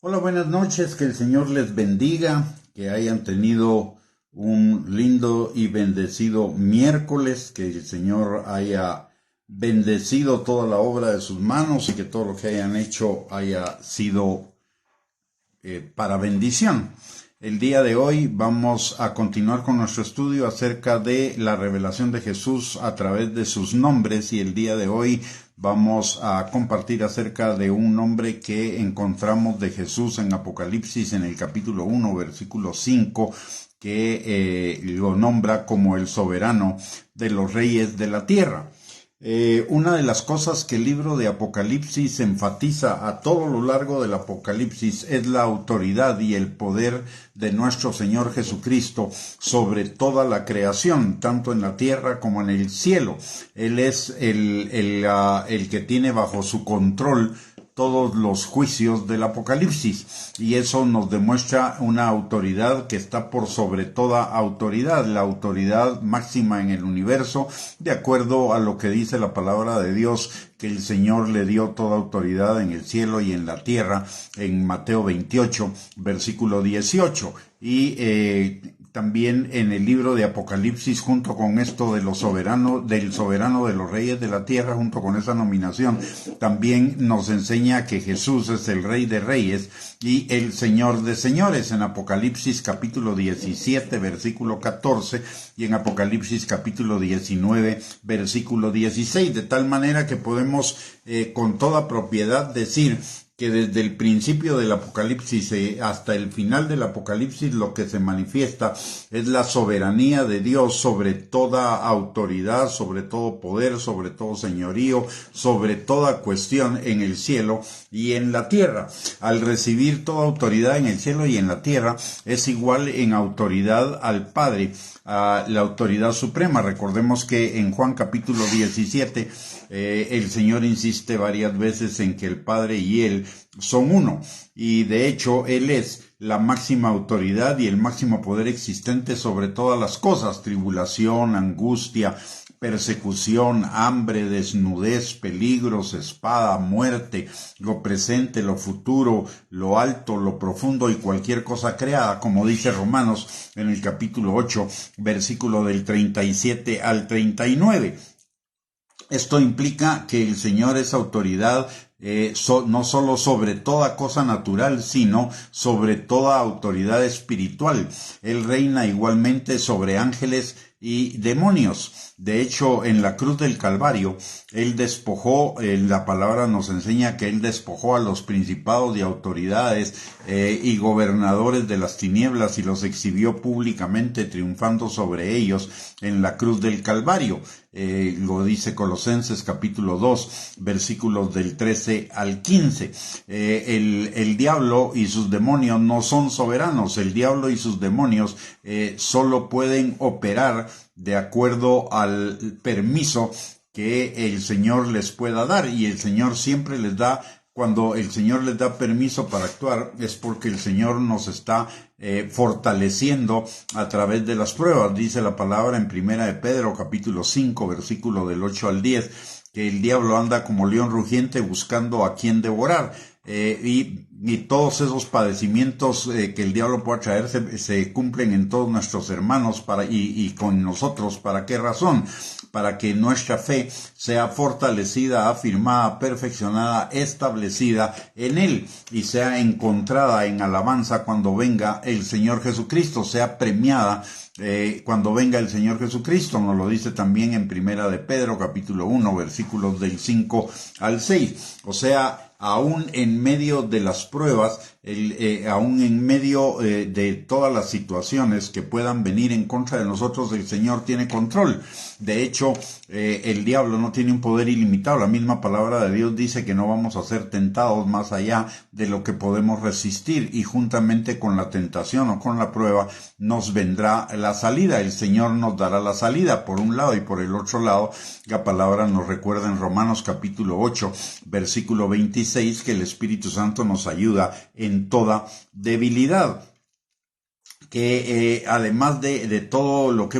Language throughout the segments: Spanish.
Hola, buenas noches, que el Señor les bendiga, que hayan tenido un lindo y bendecido miércoles, que el Señor haya bendecido toda la obra de sus manos y que todo lo que hayan hecho haya sido para bendición. El día de hoy vamos a continuar con nuestro estudio acerca de la revelación de Jesús a través de sus nombres, y el día de hoy vamos a compartir acerca de un nombre que encontramos de Jesús en Apocalipsis en el capítulo 1, versículo 5, que lo nombra como el soberano de los reyes de la tierra. Una de las cosas que el libro de Apocalipsis enfatiza a todo lo largo del Apocalipsis es la autoridad y el poder de nuestro Señor Jesucristo sobre toda la creación, tanto en la tierra como en el cielo. Él es el que tiene bajo su control todos los juicios del Apocalipsis, y eso nos demuestra una autoridad que está por sobre toda autoridad, la autoridad máxima en el universo, de acuerdo a lo que dice la palabra de Dios, que el Señor le dio toda autoridad en el cielo y en la tierra, en Mateo 28, versículo 18. Y también en el libro de Apocalipsis, junto con esto de del soberano de los reyes de la tierra, junto con esa nominación, también nos enseña que Jesús es el Rey de Reyes y el Señor de Señores, en Apocalipsis capítulo 17, versículo 14, y en Apocalipsis capítulo 19, versículo 16, de tal manera que podemos con toda propiedad decir que desde el principio del Apocalipsis hasta el final del Apocalipsis lo que se manifiesta es la soberanía de Dios sobre toda autoridad, sobre todo poder, sobre todo señorío, sobre toda cuestión en el cielo y en la tierra. Al recibir toda autoridad en el cielo y en la tierra, es igual en autoridad al Padre, a la autoridad suprema. Recordemos que en Juan capítulo 17 el Señor insiste varias veces en que el Padre y Él son uno, y de hecho Él es la máxima autoridad y el máximo poder existente sobre todas las cosas: tribulación, angustia, persecución, hambre, desnudez, peligros, espada, muerte, lo presente, lo futuro, lo alto, lo profundo y cualquier cosa creada, como dice Romanos en el capítulo 8, versículo del 37 al 39. Esto implica que el Señor es autoridad no solo sobre toda cosa natural, sino sobre toda autoridad espiritual. Él reina igualmente sobre ángeles y demonios. De hecho, en la cruz del Calvario, Él despojó, la palabra nos enseña que Él despojó a los principados y autoridades y gobernadores de las tinieblas y los exhibió públicamente, triunfando sobre ellos en la cruz del Calvario. Lo dice Colosenses capítulo 2, versículos del 13 al 15. El diablo y sus demonios no son soberanos. El diablo y sus demonios solo pueden operar de acuerdo al permiso que el Señor les pueda dar, y el Señor siempre les da. Cuando el Señor les da permiso para actuar, es porque el Señor nos está fortaleciendo a través de las pruebas. Dice la palabra en Primera de Pedro, capítulo 5, versículo del 8 al 10, que el diablo anda como león rugiente buscando a quien devorar. Y todos esos padecimientos que el diablo pueda traer se cumplen en todos nuestros hermanos y con nosotros. ¿Para qué razón? Para que nuestra fe sea fortalecida, afirmada, perfeccionada, establecida en Él, y sea encontrada en alabanza cuando venga el Señor Jesucristo, sea premiada cuando venga el Señor Jesucristo. Nos lo dice también en Primera de Pedro, capítulo 1, versículos del 5 al 6. O sea, aún en medio de las pruebas, aún en medio de todas las situaciones que puedan venir en contra de nosotros, el Señor tiene control. De hecho, el diablo no tiene un poder ilimitado. La misma palabra de Dios dice que no vamos a ser tentados más allá de lo que podemos resistir, y juntamente con la tentación o con la prueba nos vendrá la salida. El Señor nos dará la salida por un lado, y por el otro lado la palabra nos recuerda en Romanos capítulo 8, versículo 26, que el Espíritu Santo nos ayuda en toda debilidad. Que además de todo lo que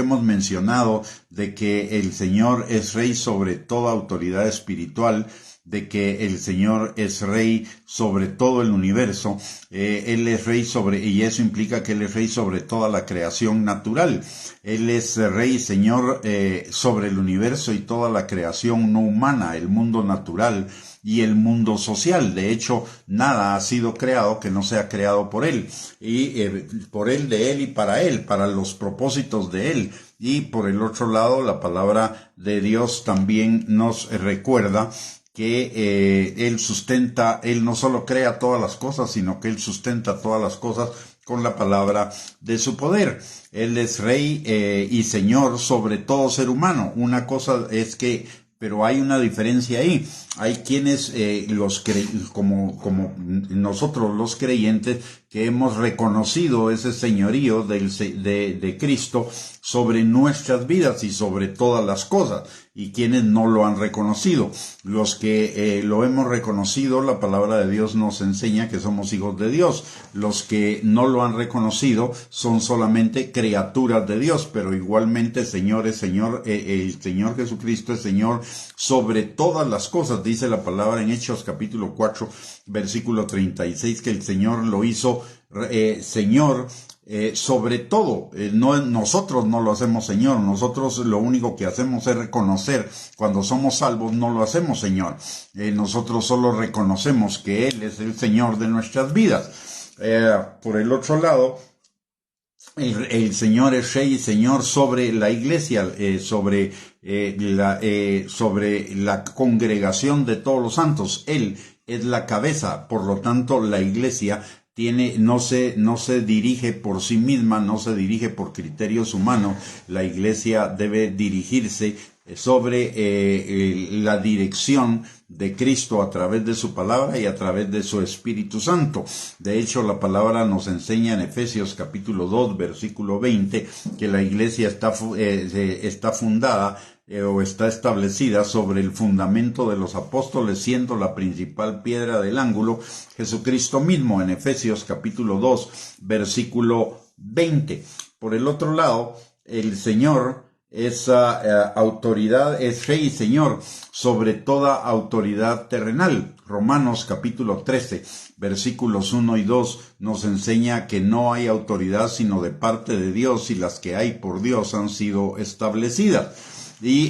hemos mencionado, de que el Señor es rey sobre toda autoridad espiritual, de que el Señor es rey sobre todo el universo. Él es rey y eso implica que Él es rey sobre toda la creación natural. Él es rey, Señor, sobre el universo y toda la creación no humana, el mundo natural y el mundo social. De hecho, nada ha sido creado que no sea creado por Él, y por Él, de Él y para los propósitos de Él. Y por el otro lado, la palabra de Dios también nos recuerda que Él no solo crea todas las cosas, sino que Él sustenta todas las cosas con la palabra de su poder. Él es rey y Señor sobre todo ser humano. Una cosa es pero hay una diferencia ahí. Hay quienes, como nosotros los creyentes, que hemos reconocido ese señorío de Cristo sobre nuestras vidas y sobre todas las cosas, y quienes no lo han reconocido. Los que lo hemos reconocido, la palabra de Dios nos enseña que somos hijos de Dios. Los que no lo han reconocido son solamente criaturas de Dios, pero igualmente el Señor Jesucristo es Señor sobre todas las cosas. Dice la palabra en Hechos capítulo 4, versículo 36, que el Señor lo hizo Señor sobre todo. Nosotros no lo hacemos Señor. Nosotros lo único que hacemos es reconocer. Cuando somos salvos no lo hacemos Señor. Nosotros solo reconocemos que Él es el Señor de nuestras vidas. Por el otro lado, el Señor es Rey y Señor sobre la iglesia, sobre la congregación de todos los santos. Él es la cabeza, por lo tanto la iglesia no se dirige por sí misma, no se dirige por criterios humanos. La iglesia debe dirigirse sobre la dirección de Cristo a través de su palabra y a través de su Espíritu Santo. De hecho, la palabra nos enseña en Efesios capítulo 2, versículo 20, que la iglesia está fundada o está establecida sobre el fundamento de los apóstoles, siendo la principal piedra del ángulo Jesucristo mismo, en Efesios capítulo 2, versículo 20. Por el otro lado, el Señor autoridad, es Rey y Señor sobre toda autoridad terrenal. Romanos capítulo 13, versículos 1 y 2 nos enseña que no hay autoridad sino de parte de Dios, y las que hay por Dios han sido establecidas. Y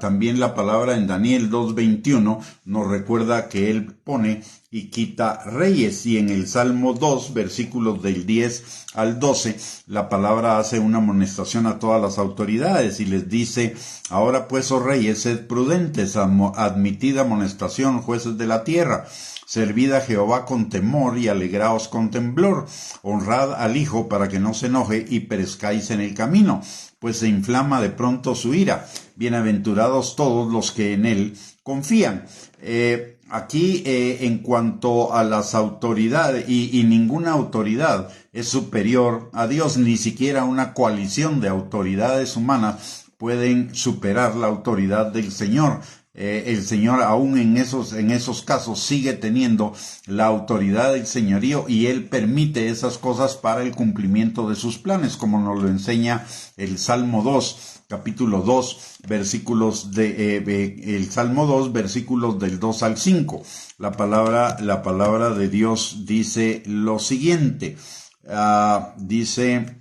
también la palabra en Daniel 2:21 nos recuerda que Él pone y quita reyes. Y en el Salmo 2, versículos del 10 al 12, la palabra hace una amonestación a todas las autoridades y les dice: ahora pues, oh reyes, sed prudentes, admitid amonestación, jueces de la tierra. Servid a Jehová con temor y alegraos con temblor. Honrad al Hijo para que no se enoje y perezcáis en el camino, pues se inflama de pronto su ira. Bienaventurados todos los que en Él confían. Aquí, en cuanto a las autoridades, y ninguna autoridad es superior a Dios, ni siquiera una coalición de autoridades humanas pueden superar la autoridad del Señor. El Señor aún en esos casos sigue teniendo la autoridad del señorío, y Él permite esas cosas para el cumplimiento de sus planes, como nos lo enseña el Salmo 2, capítulo 2, el Salmo 2, versículos del 2 al 5. La palabra de Dios dice lo siguiente, dice: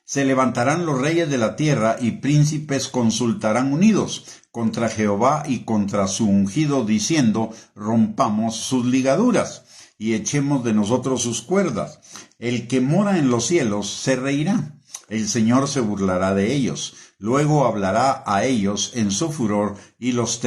se levantarán los reyes de la tierra y príncipes consultarán unidos contra Jehová y contra su ungido, diciendo: rompamos sus ligaduras y echemos de nosotros sus cuerdas. El que mora en los cielos se reirá, el Señor se burlará de ellos. Luego hablará a ellos en su furor y los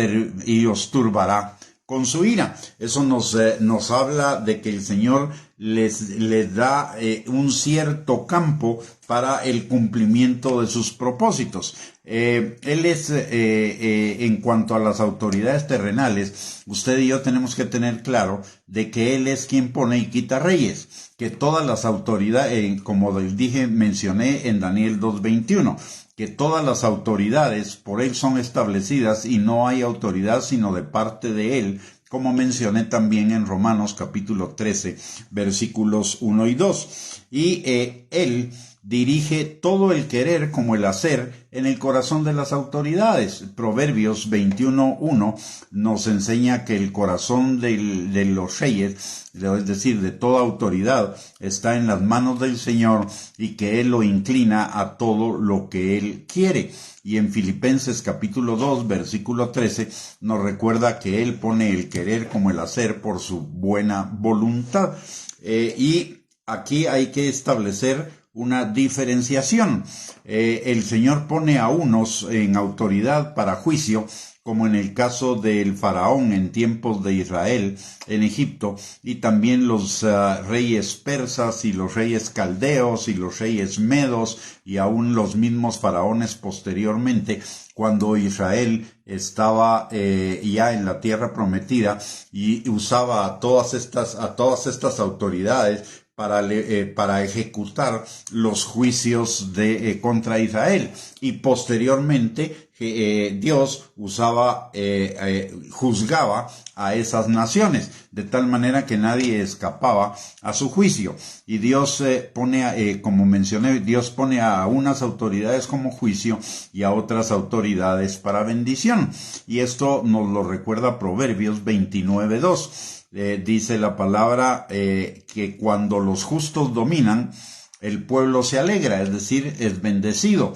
turbará con su ira. Eso nos habla de que el Señor les da un cierto campo para el cumplimiento de sus propósitos. Él es, en cuanto a las autoridades terrenales, usted y yo tenemos que tener claro de que Él es quien pone y quita reyes, que todas las autoridades, como mencioné en Daniel 2:21, que todas las autoridades por Él son establecidas y no hay autoridad sino de parte de Él, como mencioné también en Romanos capítulo 13, versículos 1 y 2. Y Él dirige todo el querer como el hacer en el corazón de las autoridades. Proverbios 21:1 nos enseña que el corazón de los reyes, es decir, de toda autoridad, está en las manos del Señor y que Él lo inclina a todo lo que Él quiere. Y en Filipenses capítulo 2, versículo 13, nos recuerda que Él pone el querer como el hacer por su buena voluntad. Y aquí hay que establecer una diferenciación. El Señor pone a unos en autoridad para juicio, como en el caso del faraón en tiempos de Israel en Egipto, y también los reyes persas y los reyes caldeos y los reyes medos y aún los mismos faraones posteriormente, cuando Israel estaba ya en la tierra prometida y usaba a todas estas autoridades para ejecutar los juicios contra Israel. Y posteriormente Dios juzgaba a esas naciones, de tal manera que nadie escapaba a su juicio. Y Dios como mencioné, Dios pone a unas autoridades como juicio y a otras autoridades para bendición. Y esto nos lo recuerda Proverbios 29:2. Dice la palabra que cuando los justos dominan, el pueblo se alegra, es decir, es bendecido,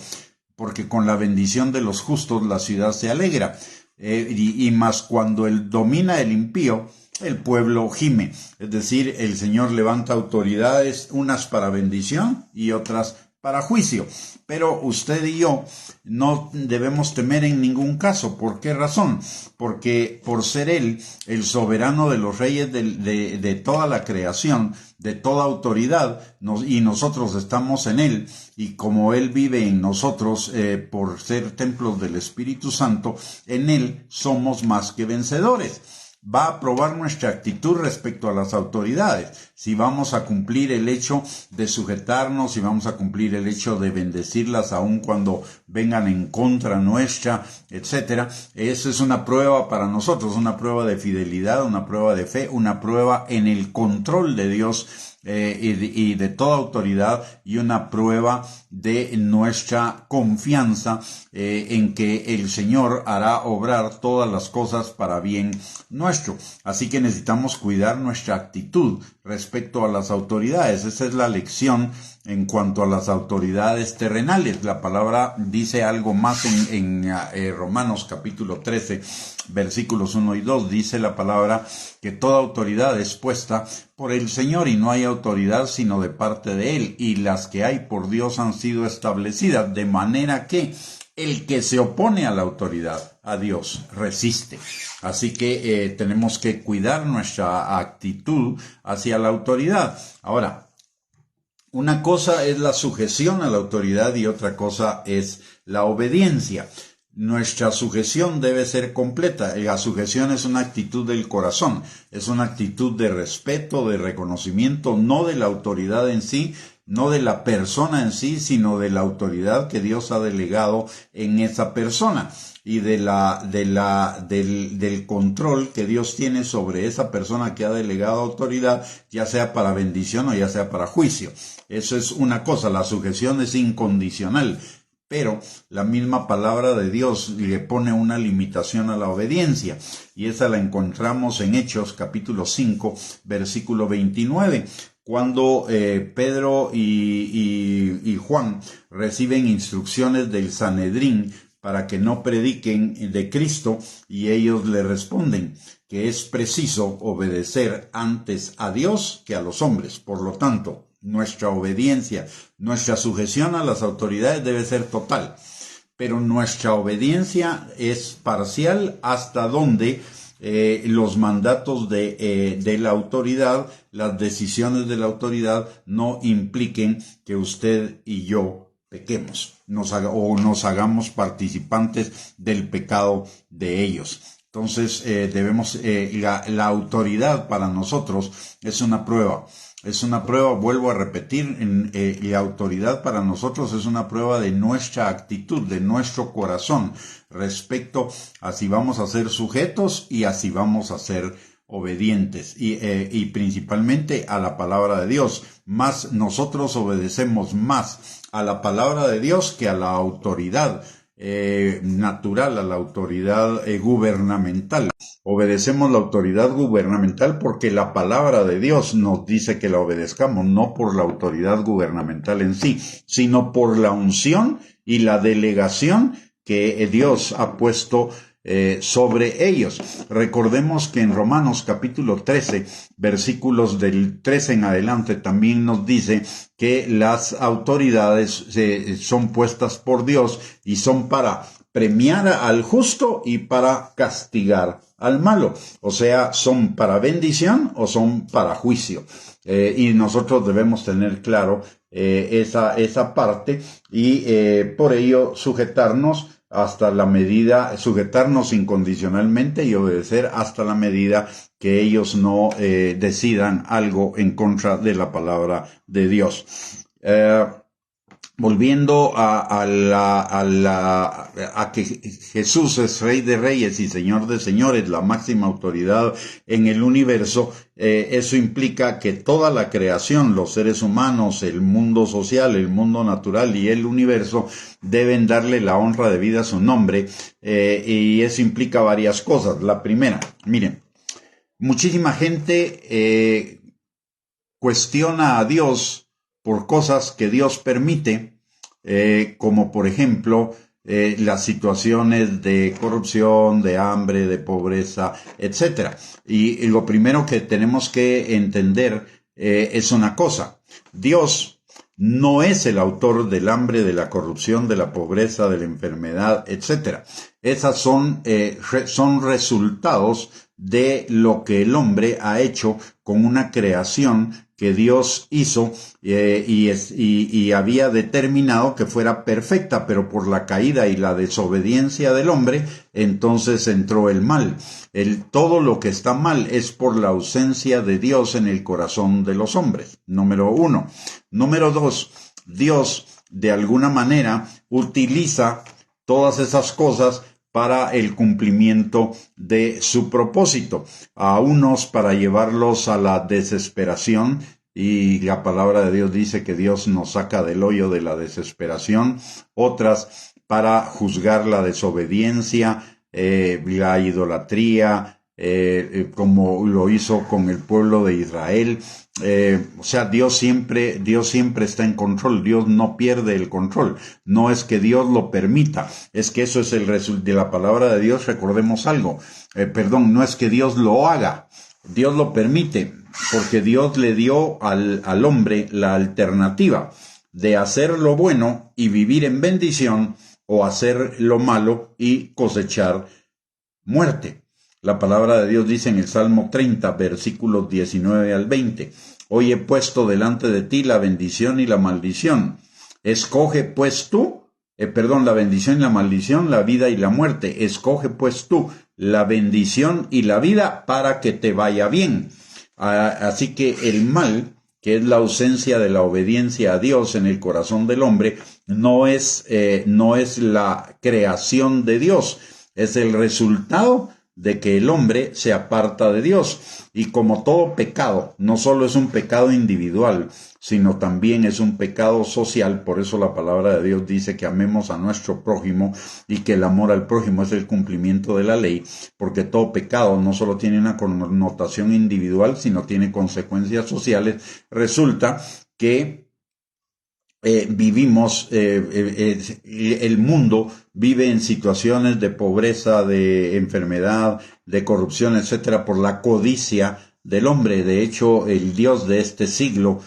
porque con la bendición de los justos la ciudad se alegra. Y más cuando domina el impío, el pueblo gime. Es decir, el Señor levanta autoridades, unas para bendición y otras para juicio. Pero usted y yo no debemos temer en ningún caso. ¿Por qué razón? Porque por ser Él el soberano de los reyes de toda la creación, de toda autoridad, y nosotros estamos en Él, y como Él vive en nosotros, por ser templos del Espíritu Santo, en Él somos más que vencedores. Va a probar nuestra actitud respecto a las autoridades, si vamos a cumplir el hecho de sujetarnos, si vamos a cumplir el hecho de bendecirlas aun cuando vengan en contra nuestra, etcétera. Eso es una prueba para nosotros, una prueba de fidelidad, una prueba de fe, una prueba en el control de Dios y de toda autoridad, y una prueba de nuestra confianza en que el Señor hará obrar todas las cosas para bien nuestro. Así que necesitamos cuidar nuestra actitud respecto a las autoridades. Esa es la lección en cuanto a las autoridades terrenales. La palabra dice algo más en Romanos capítulo 13, versículos 1 y 2. Dice la palabra que toda autoridad es puesta por el Señor y no hay autoridad sino de parte de Él, y las que hay por Dios han sido establecidas, de manera que el que se opone a la autoridad, a Dios, resiste. Así que tenemos que cuidar nuestra actitud hacia la autoridad. Ahora, una cosa es la sujeción a la autoridad y otra cosa es la obediencia. Nuestra sujeción debe ser completa. La sujeción es una actitud del corazón, es una actitud de respeto, de reconocimiento, no de la autoridad en sí, no de la persona en sí, sino de la autoridad que Dios ha delegado en esa persona y del control que Dios tiene sobre esa persona que ha delegado autoridad, ya sea para bendición o ya sea para juicio. Eso es una cosa, la sujeción es incondicional. Pero la misma palabra de Dios le pone una limitación a la obediencia, y esa la encontramos en Hechos capítulo 5, versículo 29, cuando Pedro y Juan reciben instrucciones del Sanedrín para que no prediquen de Cristo, y ellos le responden que es preciso obedecer antes a Dios que a los hombres. Por lo tanto, nuestra obediencia, nuestra sujeción a las autoridades debe ser total, pero nuestra obediencia es parcial hasta donde los mandatos de la autoridad, las decisiones de la autoridad no impliquen que usted y yo pequemos, nos hagamos participantes del pecado de ellos. Entonces la autoridad para nosotros es una prueba. Es una prueba, vuelvo a repetir, la autoridad para nosotros es una prueba de nuestra actitud, de nuestro corazón, respecto a si vamos a ser sujetos y a si vamos a ser obedientes y principalmente a la palabra de Dios. Más nosotros obedecemos más a la palabra de Dios que a la autoridad natural, a la autoridad gubernamental. Obedecemos la autoridad gubernamental porque la palabra de Dios nos dice que la obedezcamos, no por la autoridad gubernamental en sí, sino por la unción y la delegación que Dios ha puesto sobre ellos. Recordemos que en Romanos capítulo 13, versículos del 13 en adelante, también nos dice que las autoridades son puestas por Dios y son para premiar al justo y para castigar al malo. O sea, son para bendición o son para juicio. Y nosotros debemos tener claro esa parte y por ello sujetarnos incondicionalmente y obedecer hasta la medida que ellos no decidan algo en contra de la palabra de Dios. Volviendo a que Jesús es Rey de Reyes y Señor de Señores, la máxima autoridad en el universo, eso implica que toda la creación, los seres humanos, el mundo social, el mundo natural y el universo deben darle la honra debida a su nombre, y eso implica varias cosas. La primera, miren, muchísima gente cuestiona a Dios por cosas que Dios permite, como por ejemplo las situaciones de corrupción, de hambre, de pobreza, etcétera. Y lo primero que tenemos que entender es una cosa: Dios no es el autor del hambre, de la corrupción, de la pobreza, de la enfermedad, etcétera. Esas son resultados de lo que el hombre ha hecho con una creación que Dios hizo y había determinado que fuera perfecta, pero por la caída y la desobediencia del hombre, entonces entró el mal. Todo lo que está mal es por la ausencia de Dios en el corazón de los hombres. Número 1. Número 2. Dios, de alguna manera, utiliza todas esas cosas para el cumplimiento de su propósito. A unos para llevarlos a la desesperación, y la palabra de Dios dice que Dios nos saca del hoyo de la desesperación. Otras para juzgar la desobediencia, la idolatría, como lo hizo con el pueblo de Israel. O sea, Dios siempre está en control. Dios no pierde el control. No es que Dios lo permita, es que eso es el resultado de la palabra de Dios. Recordemos algo, no es que Dios lo haga, Dios lo permite, porque Dios le dio al hombre la alternativa de hacer lo bueno y vivir en bendición, o hacer lo malo y cosechar muerte. La palabra de Dios dice en el Salmo 30, versículos 19 al 20: Hoy he puesto delante de ti la bendición y la maldición. Escoge pues tú, la bendición y la maldición, la vida y la muerte. Escoge pues tú la bendición y la vida para que te vaya bien. Así que el mal, que es la ausencia de la obediencia a Dios en el corazón del hombre, no es la creación de Dios, es el resultado de que el hombre se aparta de Dios. Y como todo pecado, no solo es un pecado individual, sino también es un pecado social. Por eso la palabra de Dios dice que amemos a nuestro prójimo y que el amor al prójimo es el cumplimiento de la ley, porque todo pecado no solo tiene una connotación individual, sino tiene consecuencias sociales. Resulta que vivimos, el mundo vive en situaciones de pobreza, de enfermedad, de corrupción, etcétera, por la codicia del hombre. De hecho, el Dios de este siglo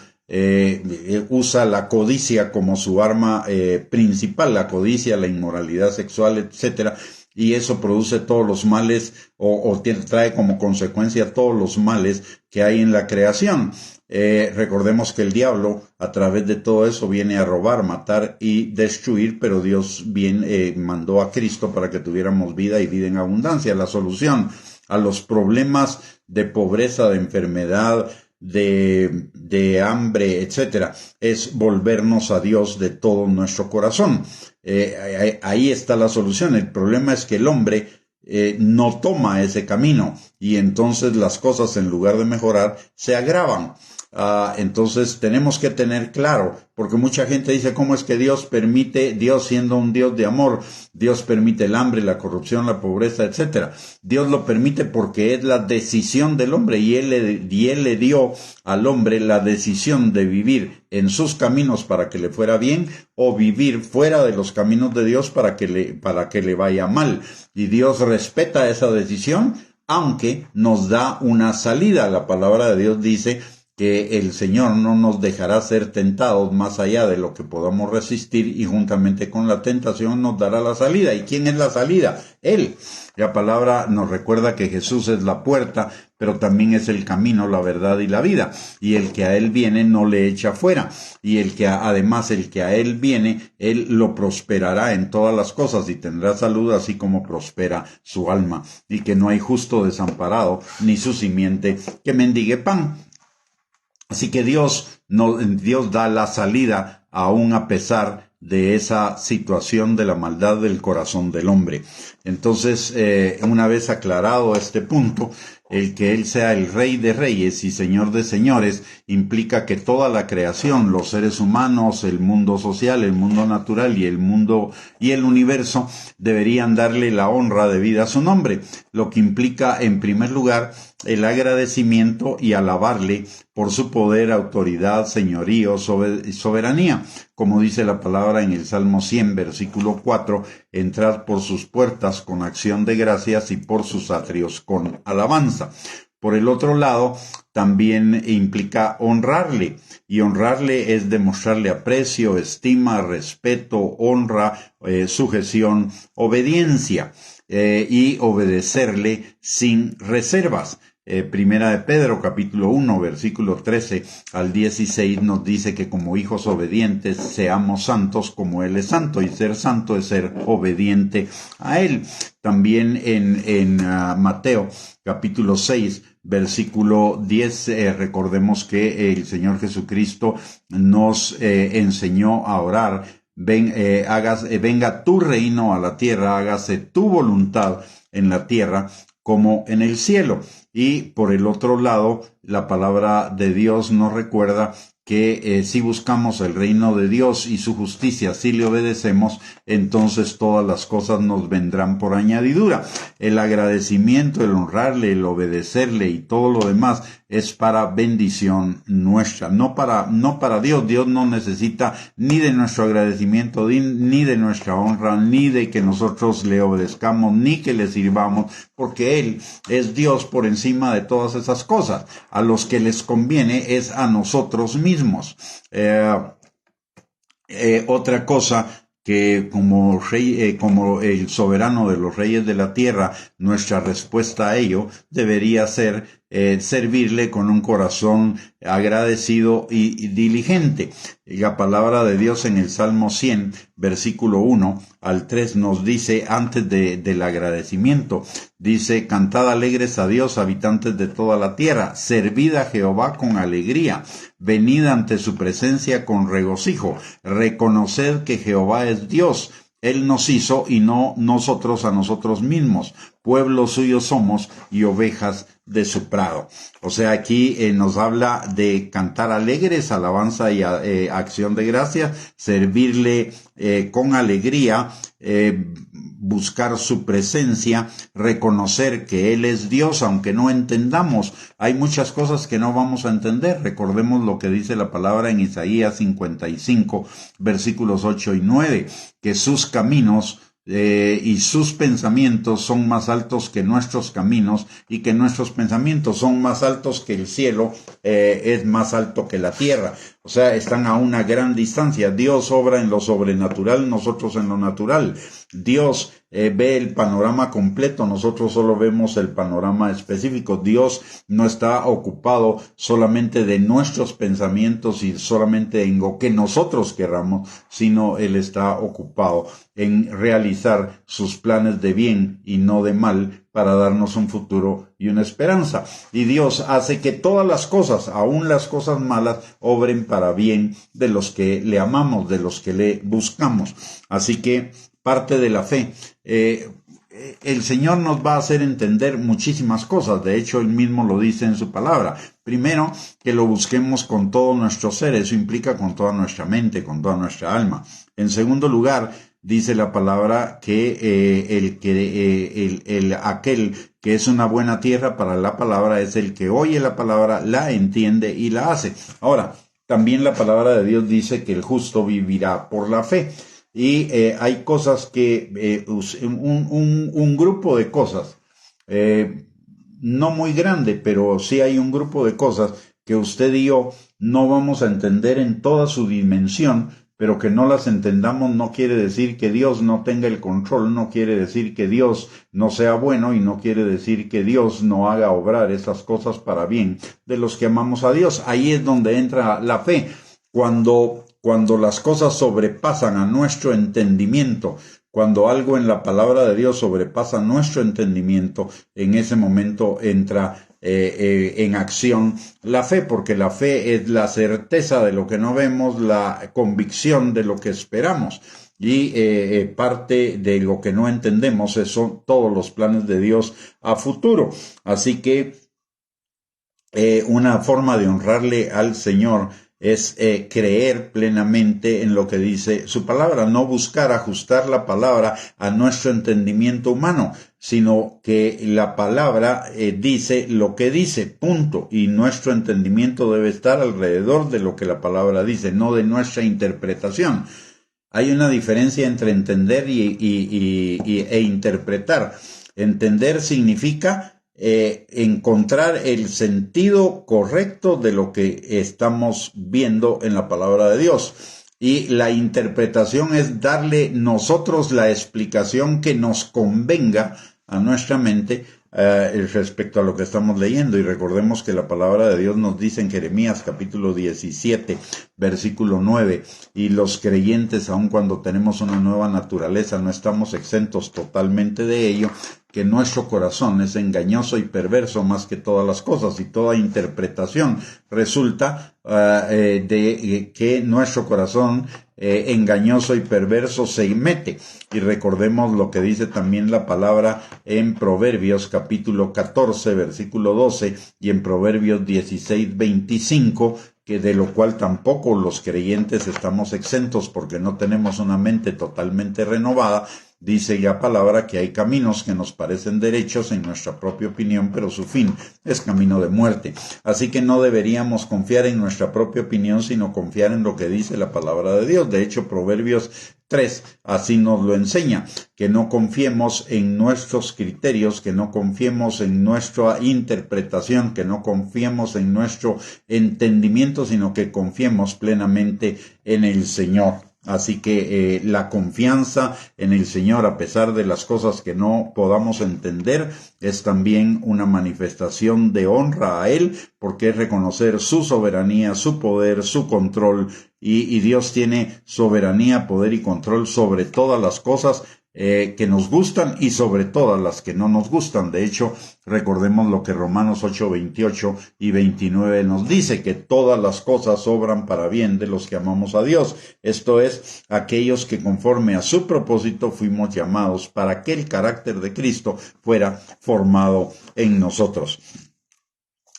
usa la codicia como su arma principal, la codicia, la inmoralidad sexual, etcétera, y eso produce todos los males o trae como consecuencia todos los males que hay en la creación. Recordemos que el diablo a través de todo eso viene a robar, matar y destruir, pero Dios mandó a Cristo para que tuviéramos vida y vida en abundancia. La solución a los problemas de pobreza, de enfermedad, de hambre, etcétera, es volvernos a Dios de todo nuestro corazón. Ahí está la solución. El problema es que el hombre no toma ese camino y entonces las cosas en lugar de mejorar se agravan. Entonces tenemos que tener claro, porque mucha gente dice, ¿cómo es que Dios permite, Dios siendo un Dios de amor, Dios permite el hambre, la corrupción, la pobreza, etcétera? Dios lo permite porque es la decisión del hombre y él le dio al hombre la decisión de vivir en sus caminos para que le fuera bien o vivir fuera de los caminos de Dios para que le vaya mal. Y Dios respeta esa decisión, aunque nos da una salida. La palabra de Dios dice que el Señor no nos dejará ser tentados más allá de lo que podamos resistir y juntamente con la tentación nos dará la salida. ¿Y quién es la salida? Él. La palabra nos recuerda que Jesús es la puerta, pero también es el camino, la verdad y la vida. Y el que a Él viene no le echa fuera. Y además el que a Él viene, Él lo prosperará en todas las cosas y tendrá salud así como prospera su alma. Y que no hay justo desamparado, ni su simiente que mendigue pan. Así que Dios da la salida aún a pesar de esa situación de la maldad del corazón del hombre. Entonces, una vez aclarado este punto, el que Él sea el Rey de Reyes y Señor de Señores implica que toda la creación, los seres humanos, el mundo social, el mundo natural y el universo deberían darle la honra debida a su nombre, lo que implica en primer lugar el agradecimiento y alabarle por su poder, autoridad, señorío, soberanía. Como dice la palabra en el Salmo 100, versículo 4, entrad por sus puertas con acción de gracias y por sus atrios con alabanza. Por el otro lado, también implica honrarle, y honrarle es demostrarle aprecio, estima, respeto, honra, sujeción, obediencia, y obedecerle sin reservas. Primera de Pedro, capítulo 1, versículo 13 al 16 nos dice que como hijos obedientes seamos santos como Él es santo, y ser santo es ser obediente a Él. También en Mateo, capítulo 6, versículo 10, recordemos que el Señor Jesucristo nos enseñó a orar: venga tu reino a la tierra, hágase tu voluntad en la tierra como en el cielo. Y por el otro lado, la palabra de Dios nos recuerda que si buscamos el reino de Dios y su justicia, si le obedecemos, entonces todas las cosas nos vendrán por añadidura. El agradecimiento, el honrarle, el obedecerle y todo lo demás es para bendición nuestra, no para Dios. Dios no necesita ni de nuestro agradecimiento, ni de nuestra honra, ni de que nosotros le obedezcamos, ni que le sirvamos, porque Él es Dios por encima de todas esas cosas. A los que les conviene es a nosotros mismos. Otra cosa que como el soberano de los reyes de la tierra, nuestra respuesta a ello debería ser servirle con un corazón agradecido y diligente. La palabra de Dios en el Salmo 100, versículo 1 al 3 nos dice, antes del agradecimiento, dice: cantad alegres a Dios, habitantes de toda la tierra, servid a Jehová con alegría, venid ante su presencia con regocijo, reconoced que Jehová es Dios. Él nos hizo y no nosotros a nosotros mismos. Pueblo suyo somos y ovejas de su prado. O sea, aquí nos habla de cantar alegres, alabanza y acción de gracias, servirle con alegría, buscar su presencia, reconocer que Él es Dios, aunque no entendamos. Hay muchas cosas que no vamos a entender. Recordemos lo que dice la palabra en Isaías 55, versículos 8 y 9, que sus caminos y sus pensamientos son más altos que nuestros caminos, y que nuestros pensamientos son más altos que el cielo, es más alto que la tierra. O sea, están a una gran distancia. Dios obra en lo sobrenatural, nosotros en lo natural. Dios ve el panorama completo, nosotros solo vemos el panorama específico. Dios no está ocupado solamente de nuestros pensamientos y solamente en lo que nosotros querramos, sino Él está ocupado en realizar sus planes de bien y no de mal, para darnos un futuro y una esperanza. Y Dios hace que todas las cosas, aun las cosas malas, obren para bien de los que le amamos, de los que le buscamos. Así que parte de la fe el Señor nos va a hacer entender muchísimas cosas. De hecho, Él mismo lo dice en su palabra. Primero, que lo busquemos con todo nuestro ser. Eso implica con toda nuestra mente, con toda nuestra alma. En segundo lugar, dice la palabra que aquel que es una buena tierra para la palabra es el que oye la palabra, la entiende y la hace. Ahora, también la palabra de Dios dice que el justo vivirá por la fe. Y hay cosas que, un grupo de cosas, no muy grande, pero sí hay un grupo de cosas que usted y yo no vamos a entender en toda su dimensión, pero que no las entendamos no quiere decir que Dios no tenga el control, no quiere decir que Dios no sea bueno y no quiere decir que Dios no haga obrar esas cosas para bien de los que amamos a Dios. Ahí es donde entra la fe. Cuando las cosas sobrepasan a nuestro entendimiento, cuando algo en la palabra de Dios sobrepasa nuestro entendimiento, en ese momento entra en acción la fe, porque la fe es la certeza de lo que no vemos, la convicción de lo que esperamos. Y parte de lo que no entendemos son todos los planes de Dios a futuro. Así que una forma de honrarle al Señor es creer plenamente en lo que dice su palabra, no buscar ajustar la palabra a nuestro entendimiento humano, sino que la palabra dice lo que dice, punto, y nuestro entendimiento debe estar alrededor de lo que la palabra dice, no de nuestra interpretación. Hay una diferencia entre entender e interpretar. Entender significa encontrar el sentido correcto de lo que estamos viendo en la palabra de Dios. Y la interpretación es darle nosotros la explicación que nos convenga a nuestra mente respecto a lo que estamos leyendo. Y recordemos que la palabra de Dios nos dice en Jeremías capítulo 17, versículo 9, y los creyentes, aun cuando tenemos una nueva naturaleza, no estamos exentos totalmente de ello, que nuestro corazón es engañoso y perverso más que todas las cosas, y toda interpretación resulta de que nuestro corazón engañoso y perverso se mete. Y recordemos lo que dice también la palabra en Proverbios capítulo 14, versículo 12, y en Proverbios 16, 25, que de lo cual tampoco los creyentes estamos exentos porque no tenemos una mente totalmente renovada. Dice la palabra que hay caminos que nos parecen derechos en nuestra propia opinión, pero su fin es camino de muerte. Así que no deberíamos confiar en nuestra propia opinión, sino confiar en lo que dice la palabra de Dios. De hecho, Proverbios 3 así nos lo enseña, que no confiemos en nuestros criterios, que no confiemos en nuestra interpretación, que no confiemos en nuestro entendimiento, sino que confiemos plenamente en el Señor. Así que la confianza en el Señor, a pesar de las cosas que no podamos entender, es también una manifestación de honra a Él, porque es reconocer su soberanía, su poder, su control, y Dios tiene soberanía, poder y control sobre todas las cosas que nos gustan y sobre todas las que no nos gustan. De hecho, recordemos lo que Romanos 8, 28 y 29 nos dice, que todas las cosas obran para bien de los que amamos a Dios. Esto es, aquellos que conforme a su propósito fuimos llamados para que el carácter de Cristo fuera formado en nosotros.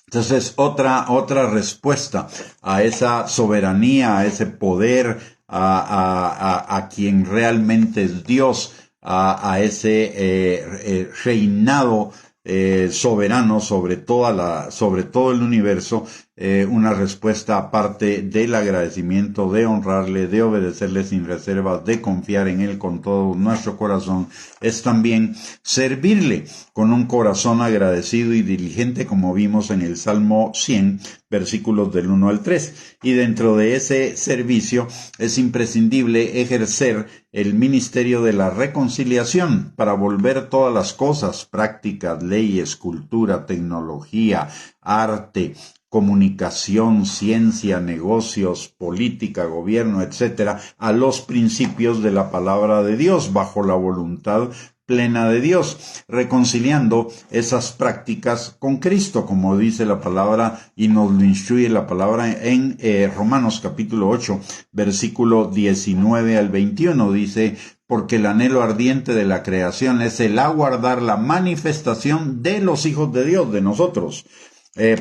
Entonces, otra respuesta a esa soberanía, a ese poder, a quien realmente es Dios, a ese reinado soberano sobre todo el universo, una respuesta aparte del agradecimiento, de honrarle, de obedecerle sin reservas, de confiar en Él con todo nuestro corazón, es también servirle con un corazón agradecido y diligente, como vimos en el Salmo 100, versículos del 1 al 3. Y dentro de ese servicio es imprescindible ejercer el ministerio de la reconciliación para volver todas las cosas, prácticas, leyes, cultura, tecnología, arte, comunicación, ciencia, negocios, política, gobierno, etcétera, a los principios de la palabra de Dios, bajo la voluntad plena de Dios, reconciliando esas prácticas con Cristo, como dice la palabra y nos lo instruye la palabra en Romanos capítulo 8, versículo 19 al 21, dice: porque el anhelo ardiente de la creación es el aguardar la manifestación de los hijos de Dios, de nosotros,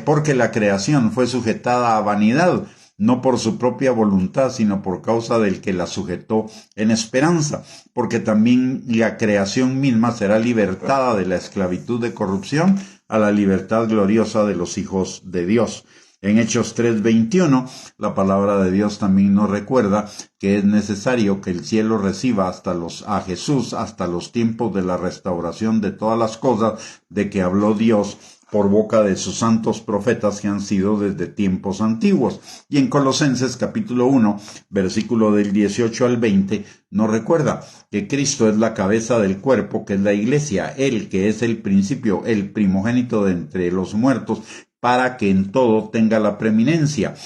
porque la creación fue sujetada a vanidad, no por su propia voluntad, sino por causa del que la sujetó en esperanza, porque también la creación misma será libertada de la esclavitud de corrupción a la libertad gloriosa de los hijos de Dios. En Hechos 3:21, la palabra de Dios también nos recuerda que es necesario que el cielo reciba a Jesús hasta los tiempos de la restauración de todas las cosas de que habló Dios por boca de sus santos profetas que han sido desde tiempos antiguos. Y en Colosenses capítulo 1, versículo del 18 al 20, nos recuerda que Cristo es la cabeza del cuerpo, que es la iglesia, Él que es el principio, el primogénito de entre los muertos, para que en todo tenga la preeminencia,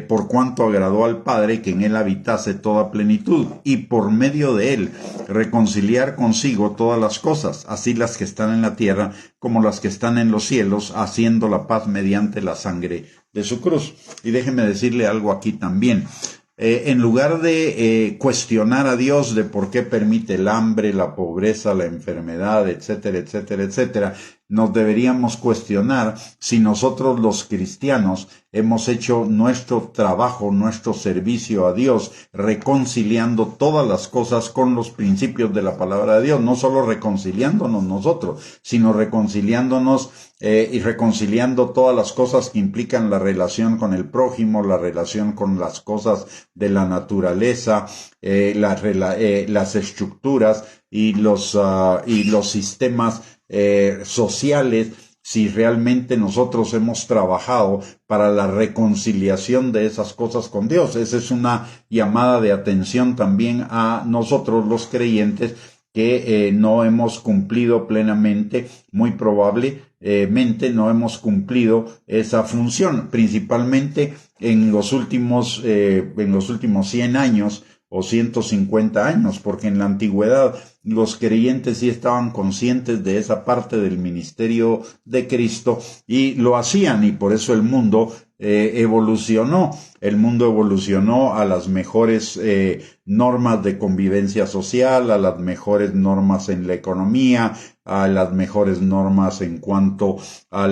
por cuanto agradó al Padre que en él habitase toda plenitud, y por medio de él reconciliar consigo todas las cosas, así las que están en la tierra como las que están en los cielos, haciendo la paz mediante la sangre de su cruz. Y déjeme decirle algo aquí también. En lugar de cuestionar a Dios de por qué permite el hambre, la pobreza, la enfermedad, etcétera, etcétera, etcétera, nos deberíamos cuestionar si nosotros los cristianos hemos hecho nuestro trabajo, nuestro servicio a Dios, reconciliando todas las cosas con los principios de la palabra de Dios, no solo reconciliándonos nosotros, sino reconciliándonos y reconciliando todas las cosas que implican la relación con el prójimo, la relación con las cosas de la naturaleza, las estructuras y los sistemas sociales, si realmente nosotros hemos trabajado para la reconciliación de esas cosas con Dios. Esa es una llamada de atención también a nosotros los creyentes que no hemos cumplido plenamente, muy probablemente no hemos cumplido esa función, principalmente en los últimos 100 años o 150 años, porque en la antigüedad los creyentes sí estaban conscientes de esa parte del ministerio de Cristo y lo hacían, y por eso el mundo evolucionó. El mundo evolucionó a las mejores normas de convivencia social, a las mejores normas en la economía, a las mejores normas en cuanto a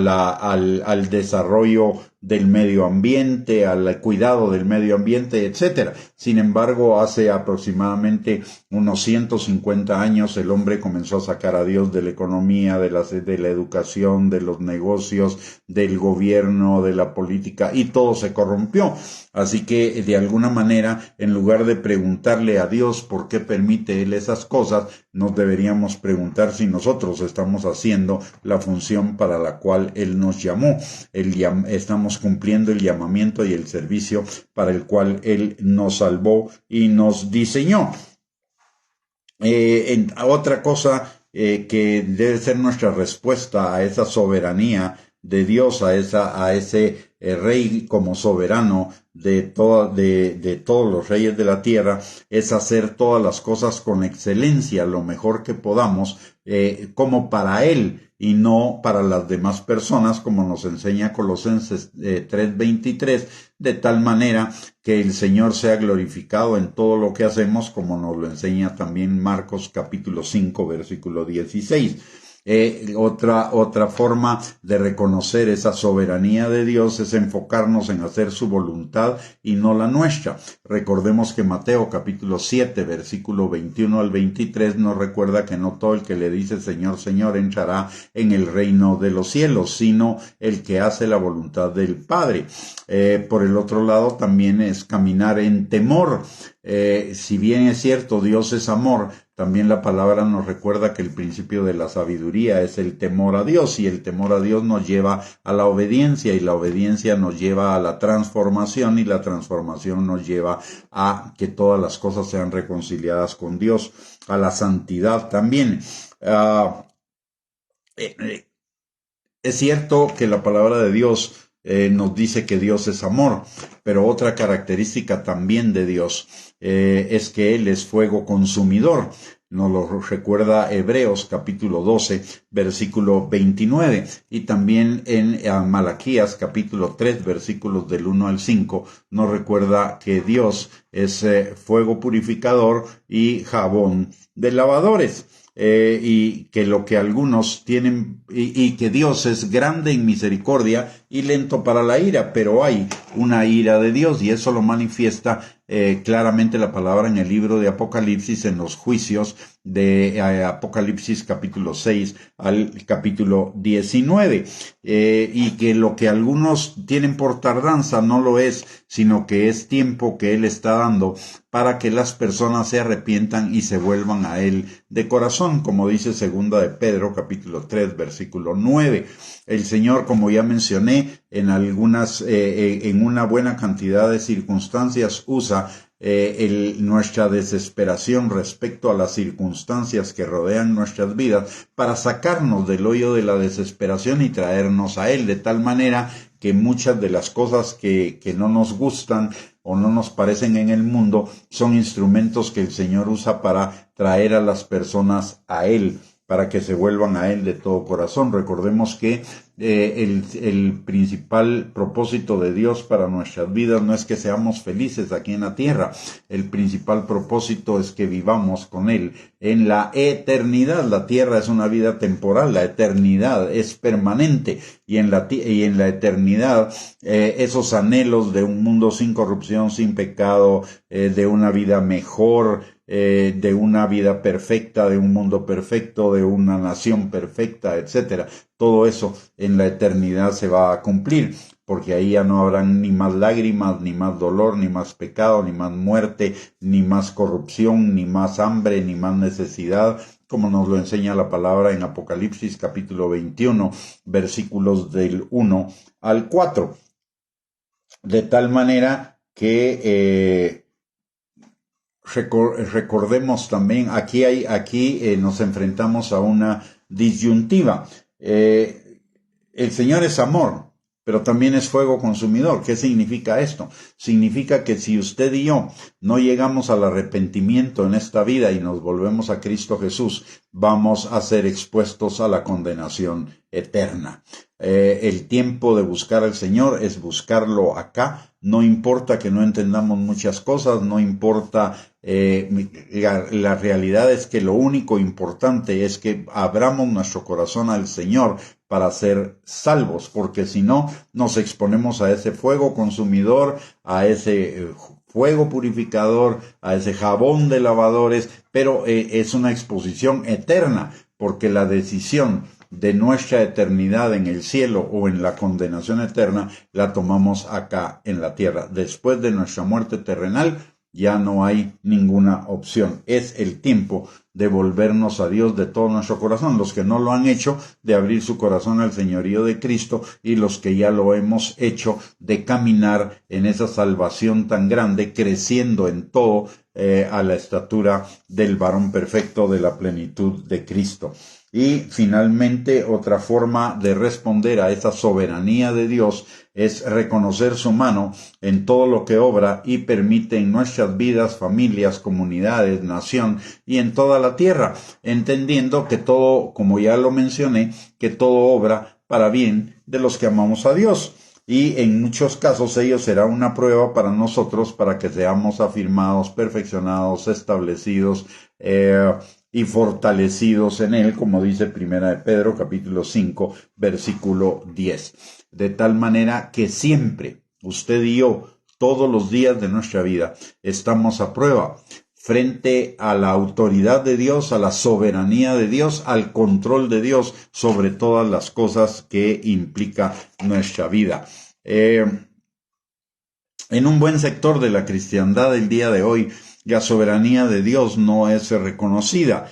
al desarrollo del medio ambiente, al cuidado del medio ambiente, etcétera. Sin embargo, hace aproximadamente unos 150 años el hombre comenzó a sacar a Dios de la economía, de la educación, de los negocios, del gobierno, de la política, y todo se corrompió. Así que, de alguna manera, en lugar de preguntarle a Dios por qué permite Él esas cosas, nos deberíamos preguntar si nosotros estamos haciendo la función para la cual Él nos llamó. Estamos cumpliendo el llamamiento y el servicio para el cual Él nos salvó y nos diseñó. Otra cosa que debe ser nuestra respuesta a esa soberanía de Dios, a ese rey como soberano de todos los reyes de la tierra, es hacer todas las cosas con excelencia, lo mejor que podamos, como para Él y no para las demás personas, como nos enseña Colosenses 3:23, de tal manera que el Señor sea glorificado en todo lo que hacemos, como nos lo enseña también Marcos capítulo 5, versículo 16. Otra forma de reconocer esa soberanía de Dios es enfocarnos en hacer su voluntad y no la nuestra. Recordemos que Mateo capítulo 7 versículo 21 al 23 nos recuerda que no todo el que le dice Señor, Señor entrará en el reino de los cielos, sino el que hace la voluntad del Padre. Por el otro lado también es caminar en temor. Si bien es cierto, Dios es amor, también la palabra nos recuerda que el principio de la sabiduría es el temor a Dios, y el temor a Dios nos lleva a la obediencia, y la obediencia nos lleva a la transformación, y la transformación nos lleva a que todas las cosas sean reconciliadas con Dios, a la santidad también. Es cierto que la palabra de Dios nos dice que Dios es amor, pero otra característica también de Dios es que Él es fuego consumidor. Nos lo recuerda Hebreos capítulo 12, versículo 29. Y también en Malaquías capítulo 3, versículos del 1 al 5, nos recuerda que Dios es fuego purificador y jabón de lavadores. Y que lo que algunos tienen, y que Dios es grande en misericordia y lento para la ira, pero hay una ira de Dios, y eso lo manifiesta claramente la palabra en el libro de Apocalipsis, en los juicios de Apocalipsis capítulo 6 al capítulo 19, y que lo que algunos tienen por tardanza no lo es, sino que es tiempo que Él está dando para que las personas se arrepientan y se vuelvan a Él de corazón, como dice segunda de Pedro capítulo 3 versículo 9. El Señor, como ya mencioné, en una buena cantidad de circunstancias usa nuestra desesperación respecto a las circunstancias que rodean nuestras vidas para sacarnos del hoyo de la desesperación y traernos a Él, de tal manera que muchas de las cosas que no nos gustan o no nos parecen en el mundo son instrumentos que el Señor usa para traer a las personas a Él, para que se vuelvan a Él de todo corazón. Recordemos que el principal propósito de Dios para nuestras vidas no es que seamos felices aquí en la tierra. El principal propósito es que vivamos con Él en la eternidad. La tierra es una vida temporal, la eternidad es permanente, y en la eternidad esos anhelos de un mundo sin corrupción, sin pecado, de una vida mejor, de una vida perfecta, de un mundo perfecto, de una nación perfecta, etcétera. Todo eso en la eternidad se va a cumplir, porque ahí ya no habrán ni más lágrimas, ni más dolor, ni más pecado, ni más muerte, ni más corrupción, ni más hambre, ni más necesidad, como nos lo enseña la palabra en Apocalipsis capítulo 21, versículos del 1 al 4. De tal manera que recordemos también, aquí nos enfrentamos a una disyuntiva. El Señor es amor, pero también es fuego consumidor. ¿Qué significa esto? Significa que si usted y yo no llegamos al arrepentimiento en esta vida y nos volvemos a Cristo Jesús, vamos a ser expuestos a la condenación eterna. El tiempo de buscar al Señor es buscarlo acá. No importa que no entendamos muchas cosas, no importa, la realidad es que lo único importante es que abramos nuestro corazón al Señor para ser salvos, porque si no, nos exponemos a ese fuego consumidor, a ese fuego purificador, a ese jabón de lavadores, pero es una exposición eterna, porque la decisión de nuestra eternidad en el cielo o en la condenación eterna la tomamos acá en la tierra. Después de nuestra muerte terrenal ya no hay ninguna opción. Es el tiempo de volvernos a Dios de todo nuestro corazón. Los que no lo han hecho, de abrir su corazón al señorío de Cristo, y los que ya lo hemos hecho, de caminar en esa salvación tan grande, creciendo en todo a la estatura del varón perfecto, de la plenitud de Cristo. Y finalmente, otra forma de responder a esa soberanía de Dios es reconocer su mano en todo lo que obra y permite en nuestras vidas, familias, comunidades, nación y en toda la tierra, entendiendo que todo, como ya lo mencioné, que todo obra para bien de los que amamos a Dios. Y en muchos casos ello será una prueba para nosotros, para que seamos afirmados, perfeccionados, establecidos, y fortalecidos en Él, como dice Primera de Pedro, capítulo 5, versículo 10. De tal manera que siempre, usted y yo, todos los días de nuestra vida, estamos a prueba frente a la autoridad de Dios, a la soberanía de Dios, al control de Dios sobre todas las cosas que implica nuestra vida. En un buen sector de la cristiandad del día de hoy, la soberanía de Dios no es reconocida,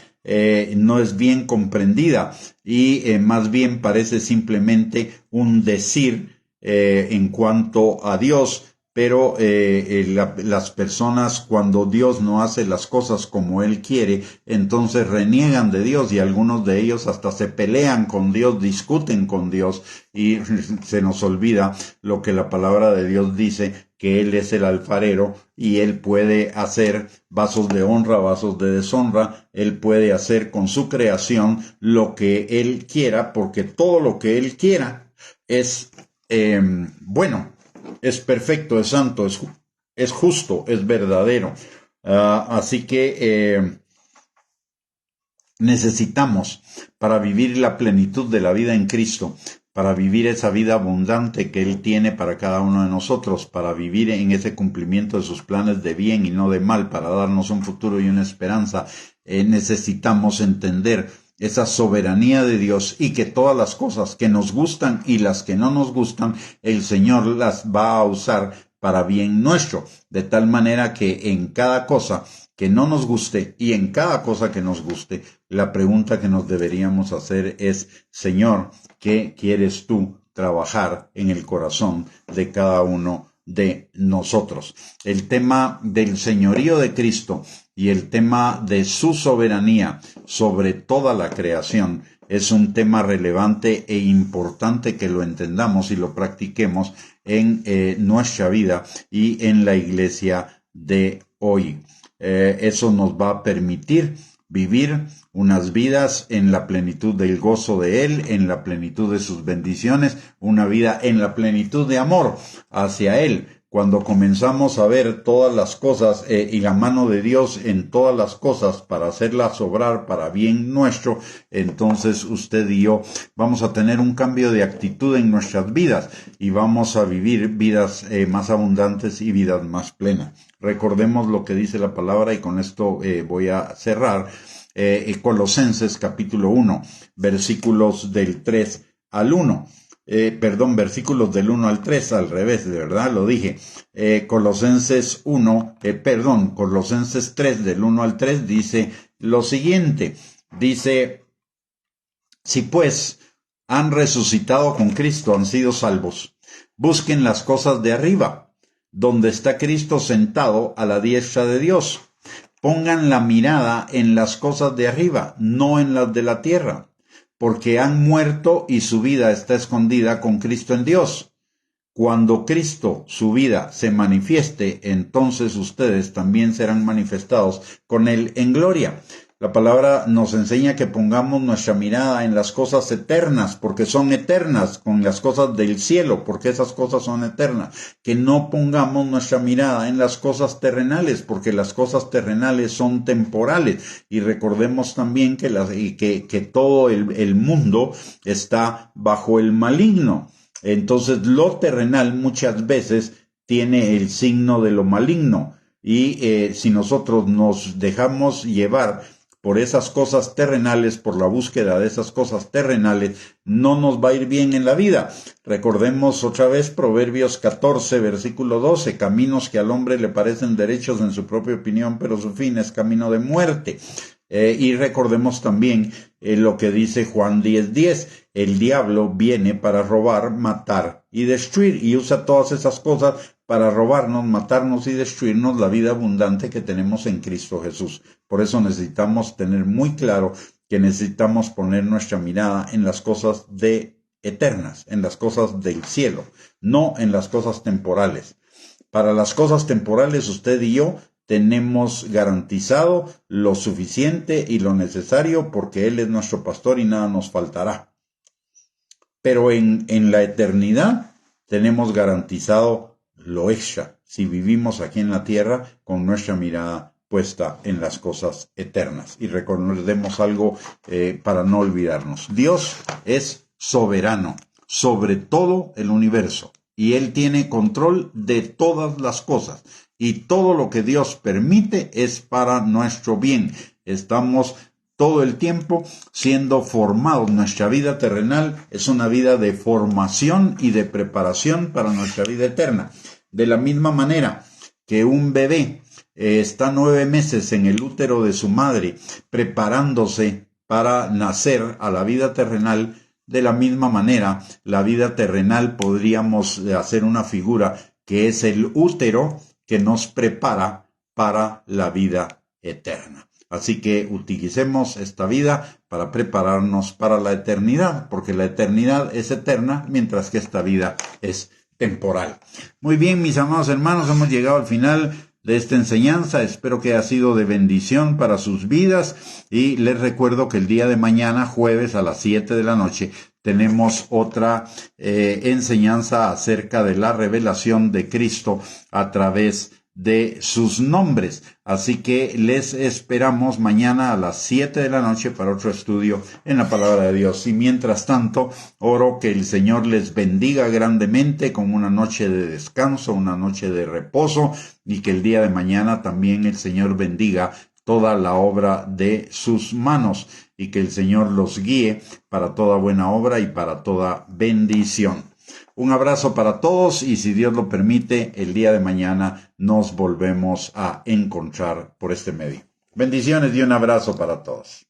no es bien comprendida, y más bien parece simplemente un decir en cuanto a Dios. Pero las personas, cuando Dios no hace las cosas como Él quiere, entonces reniegan de Dios, y algunos de ellos hasta se pelean con Dios, discuten con Dios, y se nos olvida lo que la palabra de Dios dice, que Él es el alfarero y Él puede hacer vasos de honra, vasos de deshonra. Él puede hacer con su creación lo que Él quiera, porque todo lo que Él quiera es bueno, es perfecto, es santo, es justo, es verdadero. Así que necesitamos, para vivir la plenitud de la vida en Cristo, para vivir esa vida abundante que Él tiene para cada uno de nosotros, para vivir en ese cumplimiento de sus planes de bien y no de mal, para darnos un futuro y una esperanza, necesitamos entender esa soberanía de Dios y que todas las cosas que nos gustan y las que no nos gustan, el Señor las va a usar para bien nuestro, de tal manera que en cada cosa que no nos guste y en cada cosa que nos guste, la pregunta que nos deberíamos hacer es: Señor, ¿qué quieres tú trabajar en el corazón de cada uno de nosotros? El tema del señorío de Cristo y el tema de su soberanía sobre toda la creación es un tema relevante e importante que lo entendamos y lo practiquemos en nuestra vida y en la iglesia de hoy. Eso nos va a permitir vivir unas vidas en la plenitud del gozo de Él, en la plenitud de sus bendiciones, una vida en la plenitud de amor hacia Él. Cuando comenzamos a ver todas las cosas y la mano de Dios en todas las cosas para hacerlas obrar para bien nuestro, entonces usted y yo vamos a tener un cambio de actitud en nuestras vidas y vamos a vivir vidas más abundantes y vidas más plenas. Recordemos lo que dice la palabra y con esto voy a cerrar. Colosenses capítulo 1, versículos del 3 al 1. Versículos del 1 al 3, al revés, de verdad lo dije. Colosenses 3 del 1 al 3 dice lo siguiente. Dice: si pues han resucitado con Cristo, han sido salvos, busquen las cosas de arriba, donde está Cristo sentado a la diestra de Dios. Pongan la mirada en las cosas de arriba, no en las de la tierra, porque han muerto y su vida está escondida con Cristo en Dios. Cuando Cristo, su vida, se manifieste, entonces ustedes también serán manifestados con Él en gloria. La palabra nos enseña que pongamos nuestra mirada en las cosas eternas, porque son eternas, con las cosas del cielo, porque esas cosas son eternas. Que no pongamos nuestra mirada en las cosas terrenales, porque las cosas terrenales son temporales. Y recordemos también que todo el mundo está bajo el maligno. Entonces lo terrenal muchas veces tiene el signo de lo maligno. Y si nosotros nos dejamos llevar por esas cosas terrenales, por la búsqueda de esas cosas terrenales, no nos va a ir bien en la vida. Recordemos otra vez Proverbios 14, versículo 12, caminos que al hombre le parecen derechos en su propia opinión, pero su fin es camino de muerte. Y recordemos también lo que dice Juan 10:10, el diablo viene para robar, matar y destruir, y usa todas esas cosas para robarnos, matarnos y destruirnos la vida abundante que tenemos en Cristo Jesús. Por eso necesitamos tener muy claro que necesitamos poner nuestra mirada en las cosas eternas, en las cosas del cielo, no en las cosas temporales. Para las cosas temporales, usted y yo tenemos garantizado lo suficiente y lo necesario porque Él es nuestro pastor y nada nos faltará. Pero en la eternidad tenemos garantizado lo extra si vivimos aquí en la tierra con nuestra mirada puesta en las cosas eternas. Y recordemos algo para no olvidarnos. Dios es soberano sobre todo el universo y Él tiene control de todas las cosas. Y todo lo que Dios permite es para nuestro bien. Estamos todo el tiempo siendo formados. Nuestra vida terrenal es una vida de formación y de preparación para nuestra vida eterna. De la misma manera que un bebé está 9 meses en el útero de su madre preparándose para nacer a la vida terrenal, de la misma manera la vida terrenal podríamos hacer una figura que es el útero que nos prepara para la vida eterna. Así que utilicemos esta vida para prepararnos para la eternidad, porque la eternidad es eterna, mientras que esta vida es temporal. Muy bien, mis amados hermanos, hemos llegado al final de esta enseñanza. Espero que haya sido de bendición para sus vidas y les recuerdo que el día de mañana, jueves a las 7 de la noche, tenemos otra enseñanza acerca de la revelación de Cristo a través de sus nombres. Así que les esperamos mañana a las 7 de la noche para otro estudio en la palabra de Dios. Y mientras tanto, oro que el Señor les bendiga grandemente con una noche de descanso, una noche de reposo, y que el día de mañana también el Señor bendiga toda la obra de sus manos y que el Señor los guíe para toda buena obra y para toda bendición. Un abrazo para todos y si Dios lo permite, el día de mañana nos volvemos a encontrar por este medio. Bendiciones y un abrazo para todos.